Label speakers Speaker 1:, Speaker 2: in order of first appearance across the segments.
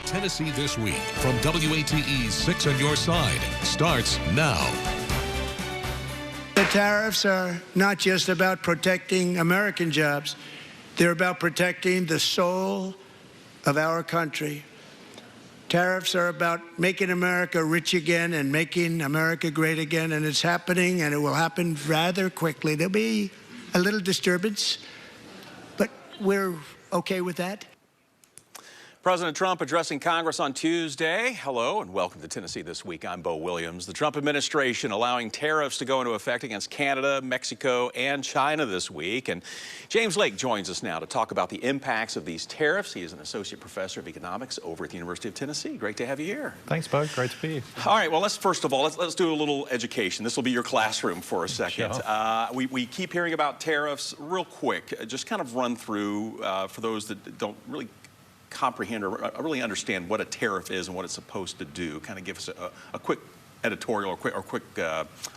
Speaker 1: Tennessee This Week from WATE's 6 on Your Side starts now.
Speaker 2: The tariffs are not just about protecting American jobs. They're about protecting the soul of our country. Tariffs are about making America rich again and making America great again, and it's happening, and it will happen rather quickly. There'll be a little disturbance, but we're okay with that.
Speaker 3: President Trump addressing Congress on Tuesday. Hello and welcome to Tennessee This Week. I'm Bo Williams. The Trump administration allowing tariffs to go into effect against Canada, Mexico, and China this week. And James Lake joins us now to talk about the impacts of these tariffs. He is an associate professor of economics over at the University of Tennessee. Great to have you here.
Speaker 4: Thanks, Bo. Great to be here.
Speaker 3: All right. Well, let's do a little education. This will be your classroom for a second.
Speaker 4: Sure.
Speaker 3: We keep hearing about tariffs. Real quick, just kind of run through for those that don't really comprehend or really understand what a tariff is and what it's supposed to do. Kind of give us a quick editorial or quick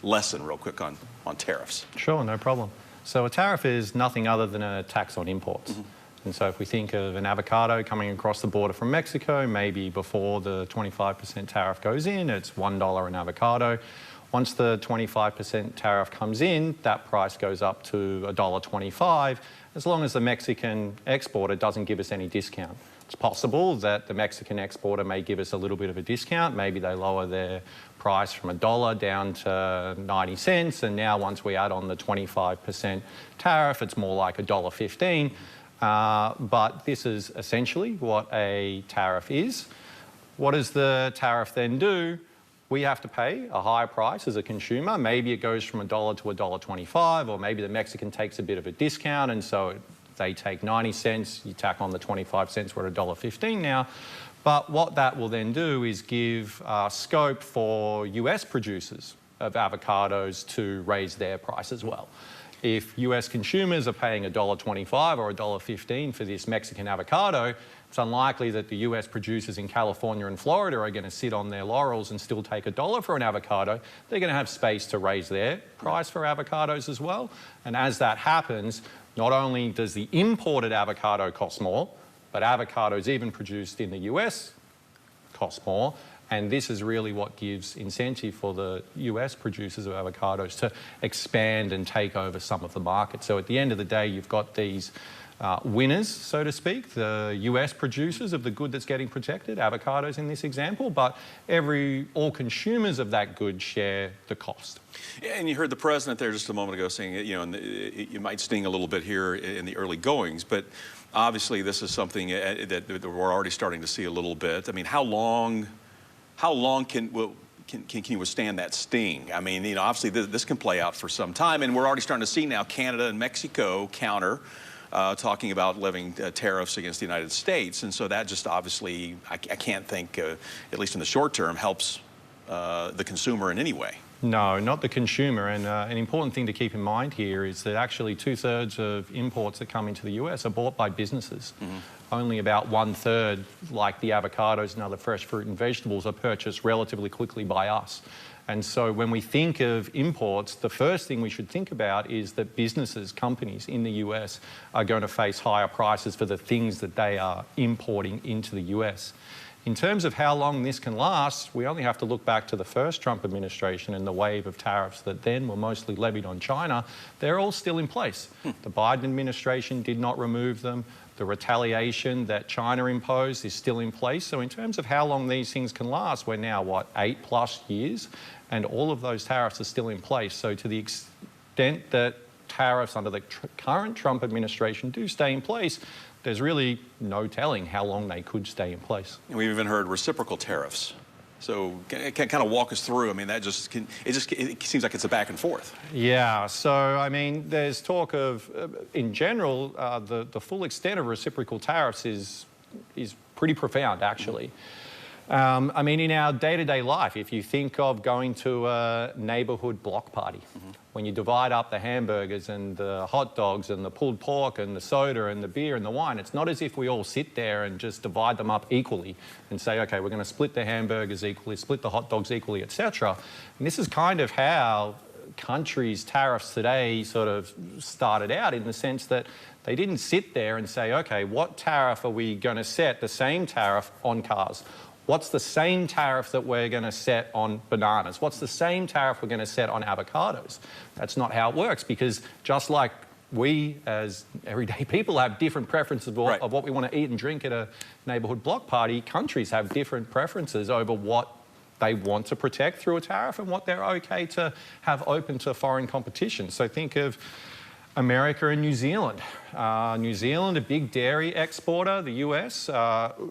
Speaker 3: lesson real quick on tariffs.
Speaker 4: Sure, no problem. So a tariff is nothing other than a tax on imports. Mm-hmm. And so if we think of an avocado coming across the border from Mexico, maybe before the 25% tariff goes in, it's $1 an avocado. Once the 25% tariff comes in, that price goes up to $1.25, as long as the Mexican exporter doesn't give us any discount. It's possible that the Mexican exporter may give us a little bit of a discount. Maybe they lower their price from $1 down to 90 cents, and now once we add on the 25% tariff, it's more like $1.15. But this is essentially what a tariff is. What does the tariff then do? We have to pay a higher price as a consumer. Maybe it goes from $1 to $1.25, or maybe the Mexican takes a bit of a discount, and so they take 90 cents, you tack on the 25 cents, we're at $1.15 now. But what that will then do is give scope for US producers of avocados to raise their price as well. If US consumers are paying $1.25 or $1.15 for this Mexican avocado, it's unlikely that the US producers in California and Florida are going to sit on their laurels and still take $1 for an avocado. They're going to have space to raise their price for avocados as well. And as that happens, not only does the imported avocado cost more, but avocados even produced in the US cost more. And this is really what gives incentive for the US producers of avocados to expand and take over some of the market. So at the end of the day, you've got these winners, so to speak, the US producers of the good that's getting protected, avocados in this example, but all consumers of that good share the cost.
Speaker 3: And you heard the president there just a moment ago saying, it might sting a little bit here in the early goings, but obviously this is something that we're already starting to see a little bit. I mean, how long can you withstand that sting? I mean, obviously this can play out for some time, and we're already starting to see now Canada and Mexico counter, talking about levying tariffs against the United States, and so that just obviously, I can't think, at least in the short term, helps the consumer in any way.
Speaker 4: No, not the consumer. And an important thing to keep in mind here is that actually 2/3 of imports that come into the US are bought by businesses. Mm-hmm. Only about 1/3, like the avocados and other fresh fruit and vegetables, are purchased relatively quickly by us. And so when we think of imports, the first thing we should think about is that businesses, companies in the US are going to face higher prices for the things that they are importing into the US. In terms of how long this can last, we only have to look back to the first Trump administration and the wave of tariffs that then were mostly levied on China. They're all still in place. The Biden administration did not remove them. The retaliation that China imposed is still in place. So in terms of how long these things can last, we're now, 8+ years? And all of those tariffs are still in place. So to the extent that tariffs under the current Trump administration do stay in place, there's really no telling how long they could stay in place.
Speaker 3: And we've even heard reciprocal tariffs. So can kind of walk us through. I mean, it seems like it's a back and forth.
Speaker 4: Yeah. So I mean, there's talk of, in general, the full extent of reciprocal tariffs is pretty profound, actually. Mm-hmm. I mean, in our day-to-day life, if you think of going to a neighborhood block party, mm-hmm. when you divide up the hamburgers and the hot dogs and the pulled pork and the soda and the beer and the wine, it's not as if we all sit there and just divide them up equally and say, okay, we're going to split the hamburgers equally, split the hot dogs equally, etc. And this is kind of how countries' tariffs today sort of started out in the sense that they didn't sit there and say, okay, what tariff are we going to set, the same tariff on cars? What's the same tariff that we're going to set on bananas? What's the same tariff we're going to set on avocados? That's not how it works, because just like we as everyday people have different preferences of what we want to eat and drink at a neighbourhood block party, countries have different preferences over what they want to protect through a tariff and what they're okay to have open to foreign competition. So think of America and New Zealand. New Zealand, a big dairy exporter, the US,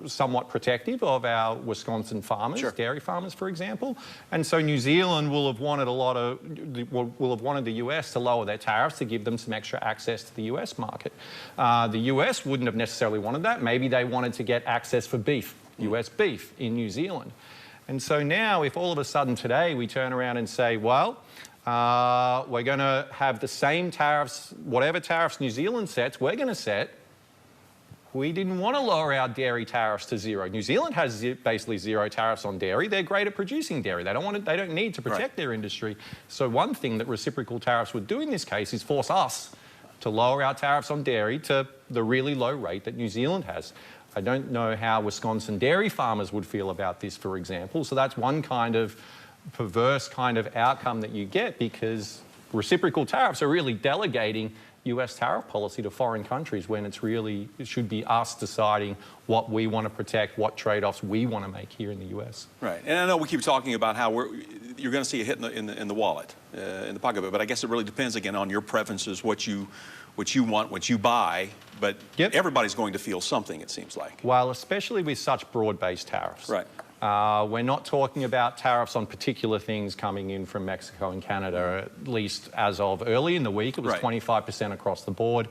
Speaker 4: somewhat protective of our Wisconsin farmers, dairy farmers, for example. And so New Zealand will have wanted the US to lower their tariffs to give them some extra access to the US market. The US wouldn't have necessarily wanted that. Maybe they wanted to get access for beef, US beef in New Zealand. And so now, if all of a sudden today we turn around and say, well, we're going to have the same tariffs, whatever tariffs New Zealand sets, we're going to set. We didn't want to lower our dairy tariffs to zero. New Zealand has basically zero tariffs on dairy. They're great at producing dairy. They don't need to protect their industry. So one thing that reciprocal tariffs would do in this case is force us to lower our tariffs on dairy to the really low rate that New Zealand has. I don't know how Wisconsin dairy farmers would feel about this, for example. So that's one kind of perverse kind of outcome that you get, because reciprocal tariffs are really delegating US tariff policy to foreign countries when it should be us deciding what we want to protect, what trade-offs we want to make here in the US.
Speaker 3: Right, and I know we keep talking about how you're going to see a hit in the wallet, in the pocketbook, but I guess it really depends again on your preferences, what you want, what you buy, but everybody's going to feel something, it seems like.
Speaker 4: Well, especially with such broad-based tariffs.
Speaker 3: Right.
Speaker 4: We're not talking about tariffs on particular things coming in from Mexico and Canada, at least as of early in the week. It was 25% across the board.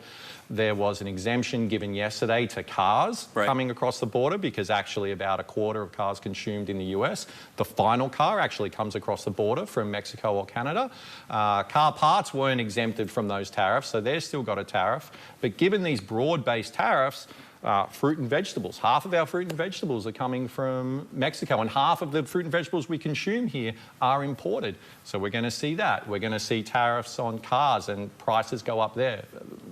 Speaker 4: There was an exemption given yesterday to cars coming across the border, because actually about a quarter of cars consumed in the US, the final car actually comes across the border from Mexico or Canada. Car parts weren't exempted from those tariffs, so they've still got a tariff. But given these broad-based tariffs, fruit and vegetables. Half of our fruit and vegetables are coming from Mexico, and half of the fruit and vegetables we consume here are imported. So we're going to see that. We're going to see tariffs on cars and prices go up there.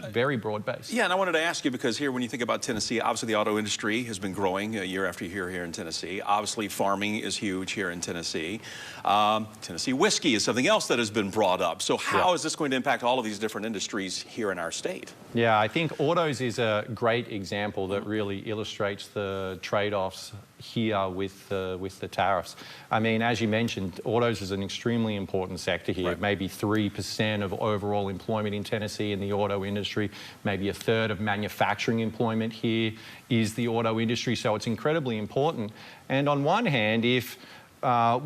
Speaker 4: Very broad-based. Yeah,
Speaker 3: and I wanted to ask you, because here when you think about Tennessee, obviously the auto industry has been growing year after year here in Tennessee. Obviously farming is huge here in Tennessee. Tennessee whiskey is something else that has been brought up. So how is this going to impact all of these different industries here in our state?
Speaker 4: Yeah, I think autos is a great example that really illustrates the trade-offs here with the tariffs. I mean, as you mentioned, autos is an extremely important sector here. Maybe 3% of overall employment in Tennessee in the auto industry. Maybe a third of manufacturing employment here is the auto industry. So it's incredibly important. And on one hand, if all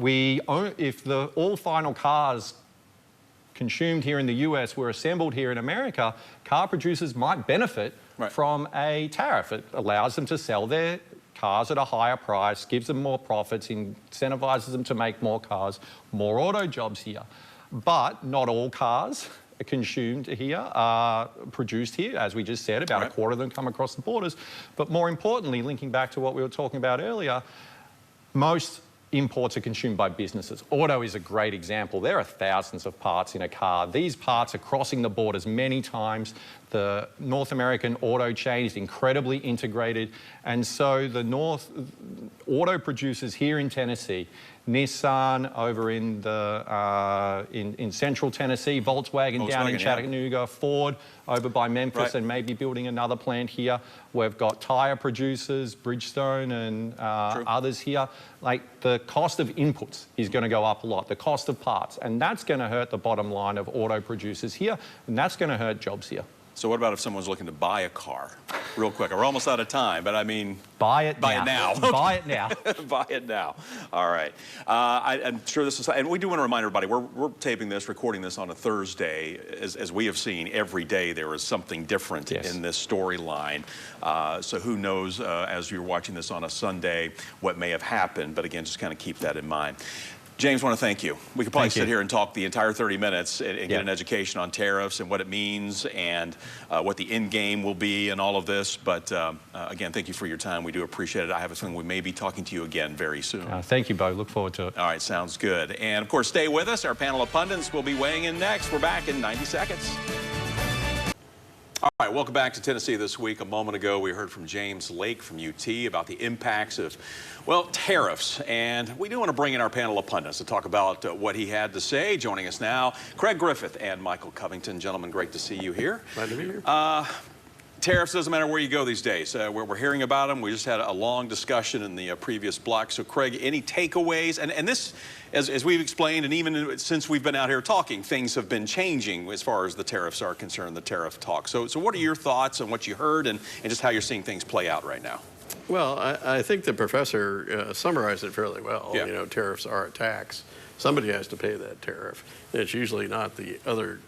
Speaker 4: final cars consumed here in the US were assembled here in America, car producers might benefit from a tariff. It allows them to sell their cars at a higher price, gives them more profits, incentivizes them to make more cars, more auto jobs here. But not all cars are consumed here, are produced here, as we just said, about a quarter of them come across the borders. But more importantly, linking back to what we were talking about earlier, most imports are consumed by businesses. Auto is a great example. There are thousands of parts in a car. These parts are crossing the borders many times. The North American auto chain is incredibly integrated. And so the auto producers here in Tennessee, Nissan over in in central Tennessee, Volkswagen down in Chattanooga, Ford over by Memphis and maybe building another plant here. We've got tyre producers, Bridgestone and others here. Like, the cost of inputs is going to go up a lot, the cost of parts, and that's going to hurt the bottom line of auto producers here, and that's going to hurt jobs here.
Speaker 3: So what about if someone's looking to buy a car? Real quick, we're almost out of time, but I mean...
Speaker 4: Buy it now.
Speaker 3: Buy it now. Buy it now. All right. I'm sure this is... And we do want to remind everybody, we're taping this, recording this on a Thursday. As we have seen, every day there is something different in this storyline. So who knows, as you're watching this on a Sunday, what may have happened. But again, just kind of keep that in mind. James, I want to thank you. We could probably
Speaker 4: Thank you.
Speaker 3: sit here and talk the entire 30 minutes and get an education on tariffs and what it means and what the end game will be and all of this. But again, thank you for your time. We do appreciate it. I have a feeling we may be talking to you again very soon.
Speaker 4: Thank you, Bo. Look forward to it.
Speaker 3: All right, sounds good. And of course, stay with us. Our panel of pundits will be weighing in next. We're back in 90 seconds. All right, welcome back to Tennessee This Week. A moment ago, we heard from James Lake from UT about the impacts of, well, tariffs. And we do want to bring in our panel of pundits to talk about what he had to say. Joining us now, Craig Griffith and Michael Covington. Gentlemen, great to see you here.
Speaker 5: Glad to be here.
Speaker 3: Tariffs, doesn't matter where you go these days. We're hearing about them. We just had a long discussion in the previous block. So, Craig, any takeaways? And this, as we've explained, and even since we've been out here talking, things have been changing as far as the tariffs are concerned, the tariff talk. So what are your thoughts on what you heard and just how you're seeing things play out right now?
Speaker 5: Well, I think the professor summarized it fairly well.
Speaker 3: Yeah.
Speaker 5: You know, tariffs are a tax. Somebody has to pay that tariff. And it's usually not the other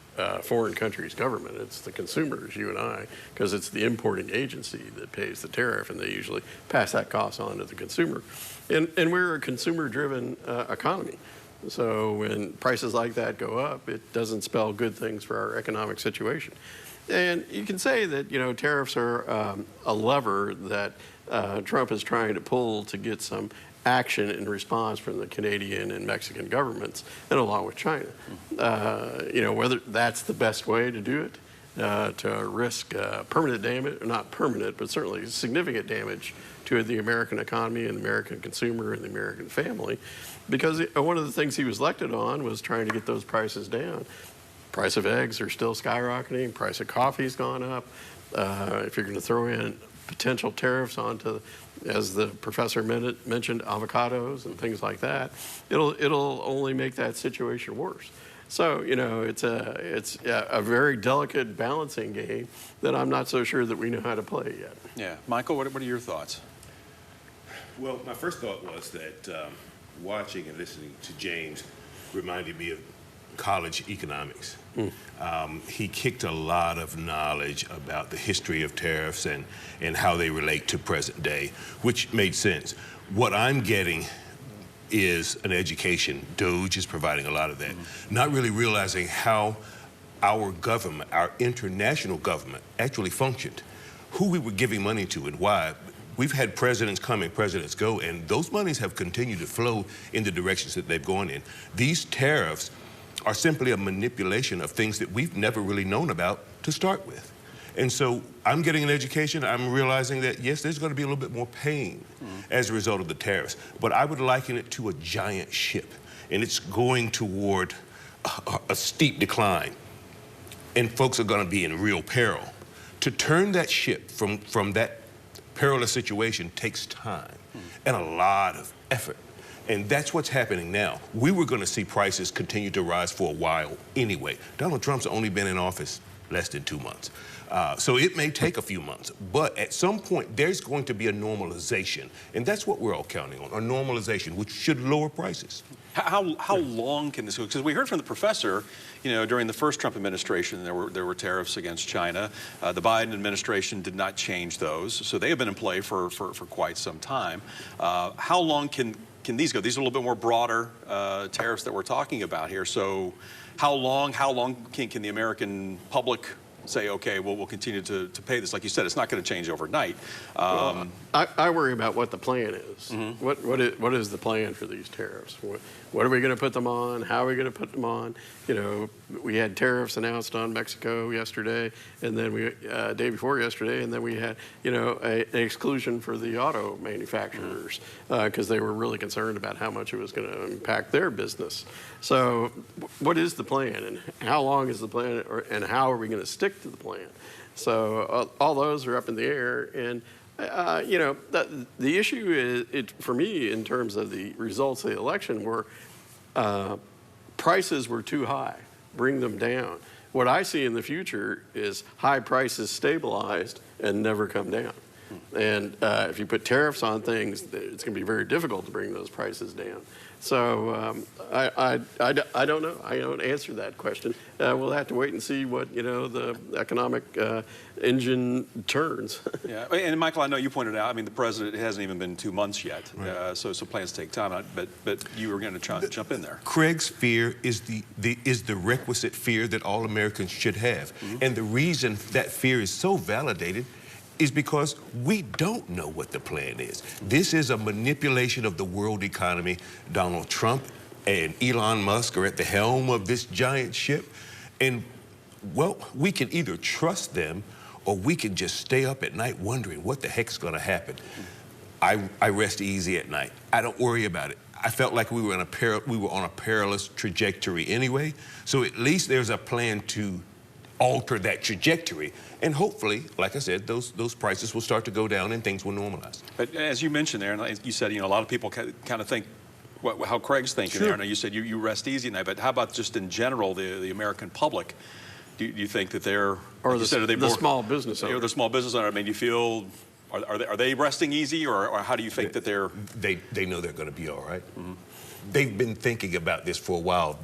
Speaker 5: foreign country's government. It's the consumers, you and I, because it's the importing agency that pays the tariff, and they usually pass that cost on to the consumer. And we're a consumer-driven economy. So when prices like that go up, it doesn't spell good things for our economic situation. And you can say that, you know, tariffs are a lever that Trump is trying to pull to get some action in response from the Canadian and Mexican governments, and along with China. You know, whether that's the best way to do it, to risk permanent damage, or not permanent, but certainly significant damage to the American economy and the American consumer and the American family, because one of the things he was elected on was trying to get those prices down. Price of eggs are still skyrocketing. Price of coffee's gone up. If you're going to throw in potential tariffs onto, as the professor mentioned, avocados and things like that, it'll only make that situation worse. So, you know, it's a very delicate balancing game that I'm not so sure that we know how to play yet.
Speaker 3: Yeah. Michael, what are your thoughts?
Speaker 6: Well, my first thought was that watching and listening to James reminded me of college economics. He kicked a lot of knowledge about the history of tariffs and how they relate to present day, which made sense. What I'm getting is an education. DOGE is providing a lot of that. Not really realizing how our government, our international government, actually functioned, who we were giving money to and why. We've had presidents come and presidents go, and those monies have continued to flow in the directions that they've gone in. These tariffs are simply a manipulation of things that we've never really known about to start with. And so I'm getting an education. I'm realizing that, yes, there's going to be a little bit more pain as a result of the tariffs. But I would liken it to a giant ship, and it's going toward a steep decline. And folks are going to be in real peril. To turn that ship from that perilous situation takes time and a lot of effort. And that's what's happening now. We were going to see prices continue to rise for a while anyway. Donald Trump's only been in office less than 2 months. So it may take a few months, but at some point there's going to be a normalization. And that's what we're all counting on, a normalization, which should lower prices.
Speaker 3: How long can this go? Because we heard from the professor, you know, during the first Trump administration, there were tariffs against China. The Biden administration did not change those, so they have been in play for quite some time. How long can these go? These are a little bit more broader tariffs that we're talking about here. So how long can the American public say, okay, well, we'll continue to pay this? Like you said, it's not going to change overnight.
Speaker 5: Well, I worry about what the plan is. What is the plan for these tariffs? What are we going to put them on? How are we going to put them on? You know, we had tariffs announced on Mexico yesterday, and then day before yesterday, and then we had, you know, an exclusion for the auto manufacturers because they were really concerned about how much it was going to impact their business. So what is the plan, and how long is the plan, and how are we going to stick to the plan? So all those are up in the air, and you know, the issue is, for me, in terms of the results of the election, were prices were too high. Bring them down. What I see in the future is high prices stabilized and never come down. And if you put tariffs on things, it's going to be very difficult to bring those prices down. So I don't know. I don't answer that question. We'll have to wait and see what the economic engine turns.
Speaker 3: Yeah, and Michael, I know you pointed out. I mean, the president, it hasn't even been 2 months yet, right. So plans take time. But you were going to try to jump in there.
Speaker 6: Craig's fear is the requisite fear that all Americans should have, and the reason that fear is so validated is because we don't know what the plan is. This is a manipulation of the world economy. Donald Trump and Elon Musk are at the helm of this giant ship. And, well, we can either trust them or we can just stay up at night wondering what the heck's gonna happen. I rest easy at night. I don't worry about it. I felt like we were on a perilous trajectory anyway, so at least there's a plan to alter that trajectory. And hopefully, like I said, those prices will start to go down and things will normalize.
Speaker 3: But as you mentioned there, and you said, a lot of people kind of think how Craig's thinking there. Now you said you rest easy now, but how about just in general, the American public? Do you think that they're,
Speaker 5: or
Speaker 3: the
Speaker 5: small business owner?
Speaker 3: The small business owner. I mean, do you feel, are they resting easy, or how do you think that they're?
Speaker 6: They know they're going to be all right. They've been thinking about this for a while.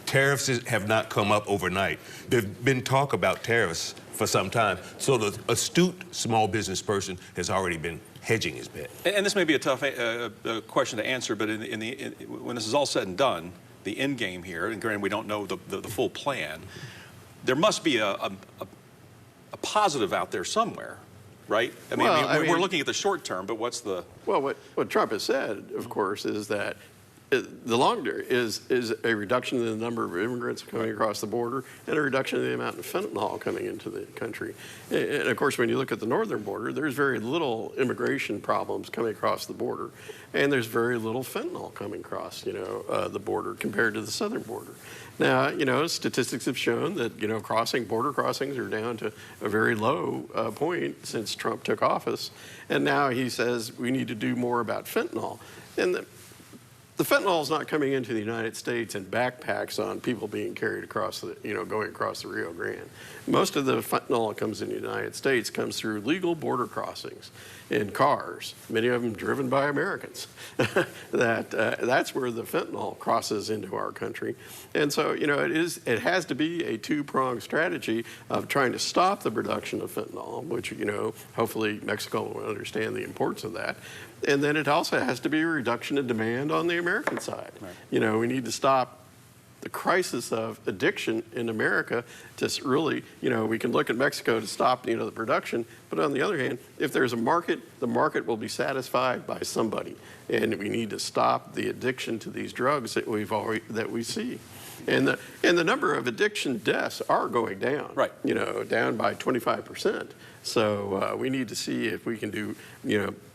Speaker 6: Tariffs have not come up overnight. There's been talk about tariffs for some time. So the astute small business person has already been hedging his bet.
Speaker 3: And this may be a tough question to answer, but when this is all said and done, the end game here, and granted we don't know the full plan, there must be a positive out there somewhere, right? I mean, we're looking at the short term, but what's the...
Speaker 5: Well, what Trump has said, of course, is that the longer is a reduction in the number of immigrants coming across the border and a reduction in the amount of fentanyl coming into the country. And of course, when you look at the northern border, there's very little immigration problems coming across the border, and there's very little fentanyl coming across, the border compared to the southern border. Now, statistics have shown that, border crossings are down to a very low point since Trump took office, and now he says we need to do more about fentanyl. And the fentanyl is not coming into the United States in backpacks on people being carried across going across the Rio Grande. Most of the fentanyl that comes in the United States comes through legal border crossings in cars, many of them driven by Americans. That's where the fentanyl crosses into our country. And so, it has to be a two-pronged strategy of trying to stop the production of fentanyl, which, hopefully Mexico will understand the importance of that. And then it also has to be a reduction in demand on the American side. Right. We need to stop the crisis of addiction in America to really, we can look at Mexico to stop, the production, but on the other hand, if there's a market, the market will be satisfied by somebody. And we need to stop the addiction to these drugs that we see. And the number of addiction deaths are going down,
Speaker 3: right?
Speaker 5: Down by 25%. So we need to see if we can do,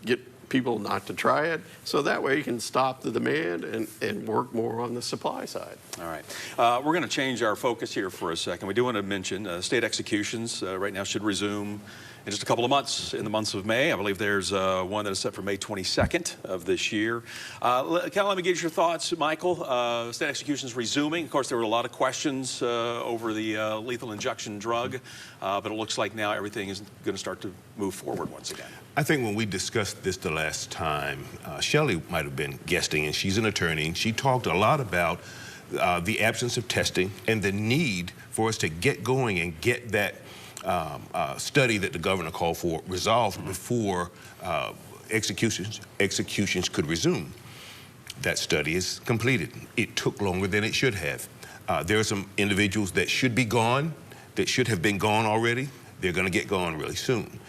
Speaker 5: get people not to try it, so that way you can stop the demand and work more on the supply side.
Speaker 3: All right. We're going to change our focus here for a second. We do want to mention state executions right now should resume in just a couple of months, in the months of May. I believe there's one that is set for May 22nd of this year. Let me get your thoughts, Michael. State executions resuming. Of course, there were a lot of questions over the lethal injection drug, but it looks like now everything is going to start to move forward once again.
Speaker 6: I think when we discussed this the last time, Shelley might have been guesting, and she's an attorney. She talked a lot about the absence of testing and the need for us to get going and get that study that the governor called for resolved before executions could resume. That study is completed. It took longer than it should have. There are some individuals that should be gone, that should have been gone already. They're going to get gone really soon.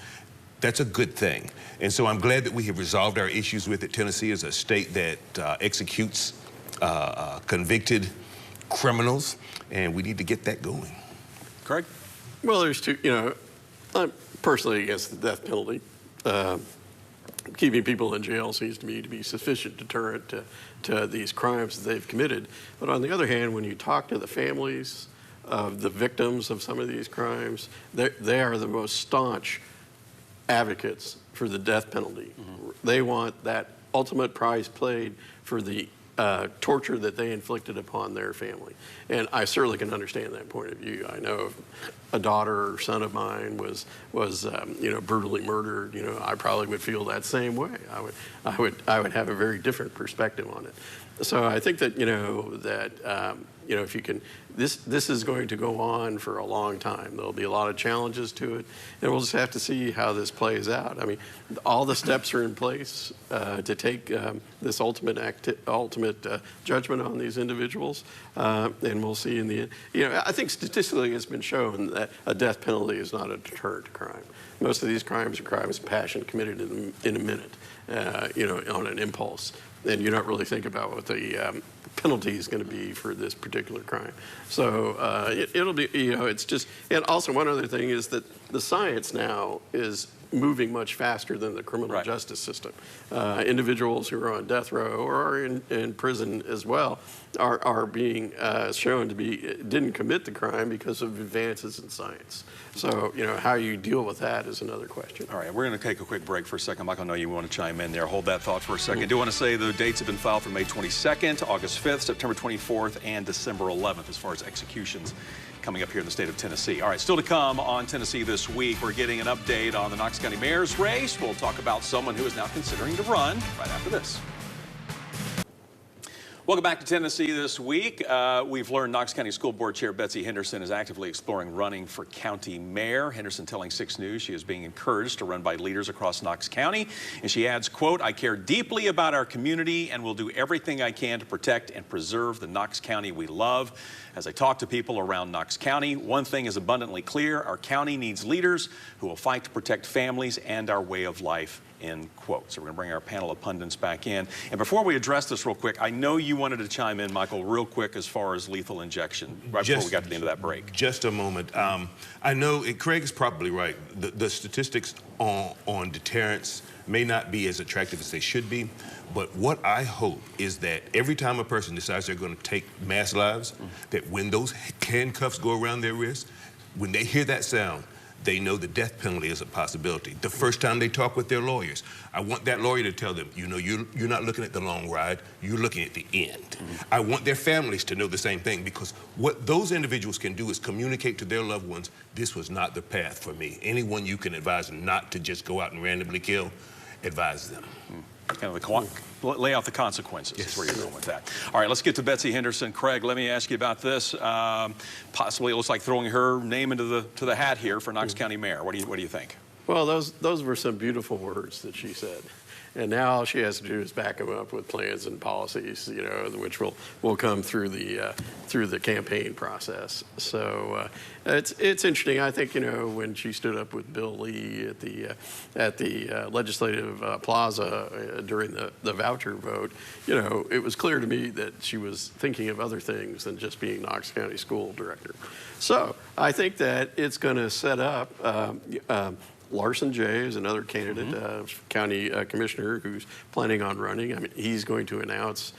Speaker 6: That's a good thing. And so I'm glad that we have resolved our issues with it. Tennessee is a state that executes convicted criminals, and we need to get that going.
Speaker 3: Craig?
Speaker 5: Well, there's two, I'm personally against the death penalty. Keeping people in jail seems to me to be sufficient deterrent to these crimes that they've committed. But on the other hand, when you talk to the families of the victims of some of these crimes, they are the most staunch advocates for the death penalty. They want that ultimate price paid for the torture that they inflicted upon their family. And I certainly can understand that point of view. I know a daughter or son of mine was brutally murdered, I probably would feel that same way. I would have a very different perspective on it. So I think that if you can, this is going to go on for a long time. There'll be a lot of challenges to it, and we'll just have to see how this plays out. I mean, all the steps are in place to take this ultimate judgment on these individuals, and we'll see in the end. I think statistically it's been shown that a death penalty is not a deterrent to crime. Most of these crimes are crimes of passion committed in a minute, on an impulse, and you don't really think about what the penalty is going to be for this particular crime. So it'll be, it's just, and also one other thing is that the science now is moving much faster than the criminal justice system. Individuals who are on death row or are in prison as well are being shown to didn't commit the crime because of advances in science. So, how you deal with that is another question.
Speaker 3: All right, we're going to take a quick break for a second. Michael, I know you want to chime in there. Hold that thought for a second. I do want to say the dates have been filed for May 22nd, August 5th, September 24th, and December 11th as far as executions coming up here in the state of Tennessee. All right, still to come on Tennessee this week, we're getting an update on the Knox County mayor's race. We'll talk about someone who is now considering to run right after this. Welcome back to Tennessee this week. We've learned Knox County School Board Chair Betsy Henderson is actively exploring running for county mayor. Henderson telling 6 News she is being encouraged to run by leaders across Knox County. And she adds, quote, "I care deeply about our community and will do everything I can to protect and preserve the Knox County we love. As I talk to people around Knox County, one thing is abundantly clear. Our county needs leaders who will fight to protect families and our way of life." End quote. So we're going to bring our panel of pundits back in. And before we address this real quick, I know you wanted to chime in, Michael, real quick as far as lethal injection, before we got to the end of that break.
Speaker 6: Just a moment. I know Craig is probably right. The statistics on deterrence may not be as attractive as they should be, but what I hope is that every time a person decides they're going to take mass lives, that when those handcuffs go around their wrists, when they hear that sound, they know the death penalty is a possibility. The first time they talk with their lawyers, I want that lawyer to tell them, you're not looking at the long ride, you're looking at the end. I want their families to know the same thing, because what those individuals can do is communicate to their loved ones, this was not the path for me. Anyone you can advise them not to just go out and randomly kill, advise them.
Speaker 3: Kind of lay out the consequences. Yes. Is where you're going with that. All right, let's get to Betsy Henderson. Craig, let me ask you about this. Possibly, it looks like throwing her name into the hat here for Knox County mayor. What do you think?
Speaker 5: Well, those were some beautiful words that she said. And now all she has to do is back them up with plans and policies, which will come through the campaign process. So it's interesting. I think when she stood up with Bill Lee at the legislative plaza during the voucher vote, it was clear to me that she was thinking of other things than just being Knox County School Director. So I think that it's going to set up. Larson Jay is another candidate, county commissioner who's planning on running. I mean, he's going to announce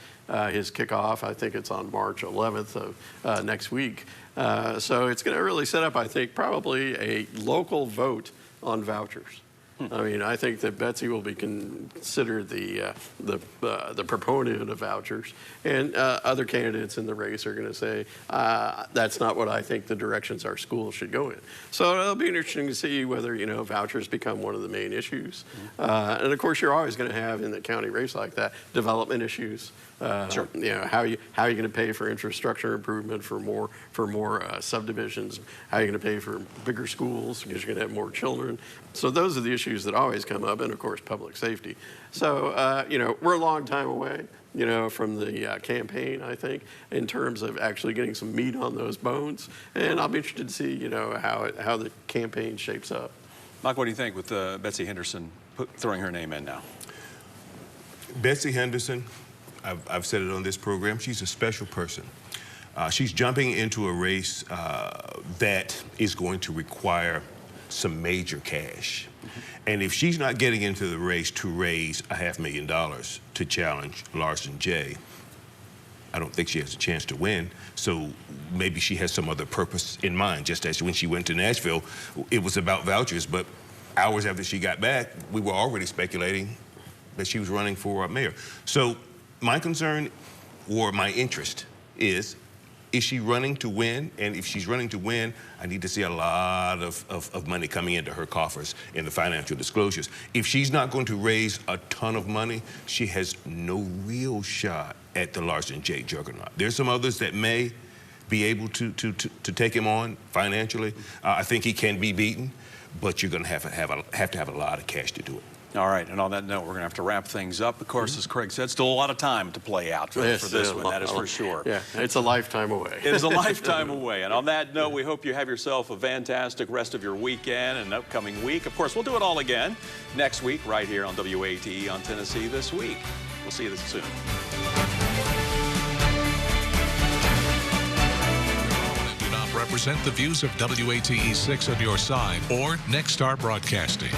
Speaker 5: his kickoff. I think it's on March 11th of next week. So it's going to really set up, I think, probably a local vote on vouchers. I mean, I think that Betsy will be considered the proponent of vouchers, and other candidates in the race are going to say that's not what I think the directions our school should go in. So it'll be interesting to see whether vouchers become one of the main issues. And of course, you're always going to have in the county race like that development issues.
Speaker 3: Sure.
Speaker 5: How are you going to pay for infrastructure improvement for more subdivisions? How are you going to pay for bigger schools because you're going to have more children? So those are the issues that always come up, and of course public safety. So we're a long time away, from the campaign, I think, in terms of actually getting some meat on those bones. And I'll be interested to see how the campaign shapes up.
Speaker 3: Mike, what do you think with Betsy Henderson throwing her name in now?
Speaker 6: Betsy Henderson, I've said it on this program, she's a special person. She's jumping into a race that is going to require some major cash. And if she's not getting into the race to raise $500,000 to challenge Larson Jay, I don't think she has a chance to win. So maybe she has some other purpose in mind, just as when she went to Nashville, it was about vouchers, but hours after she got back, we were already speculating that she was running for mayor. So my concern or my interest is Is she running to win? And if she's running to win, I need to see a lot of money coming into her coffers in the financial disclosures. If she's not going to raise a ton of money, she has no real shot at the Larson J juggernaut. There's some others that may be able to take him on financially. I think he can be beaten, but you're going to have to have a lot of cash to do it.
Speaker 3: All right, and on that note, we're going to have to wrap things up. Of course, as Craig said, still a lot of time to play out for this one, that is for sure.
Speaker 5: Yeah, it's a lifetime away.
Speaker 3: It is a lifetime away. And on that note, we hope you have yourself a fantastic rest of your weekend and upcoming week. Of course, we'll do it all again next week right here on WATE on Tennessee This Week. We'll see you soon.
Speaker 1: Do not represent the views of WATE 6 on your side or Nexstar Broadcasting.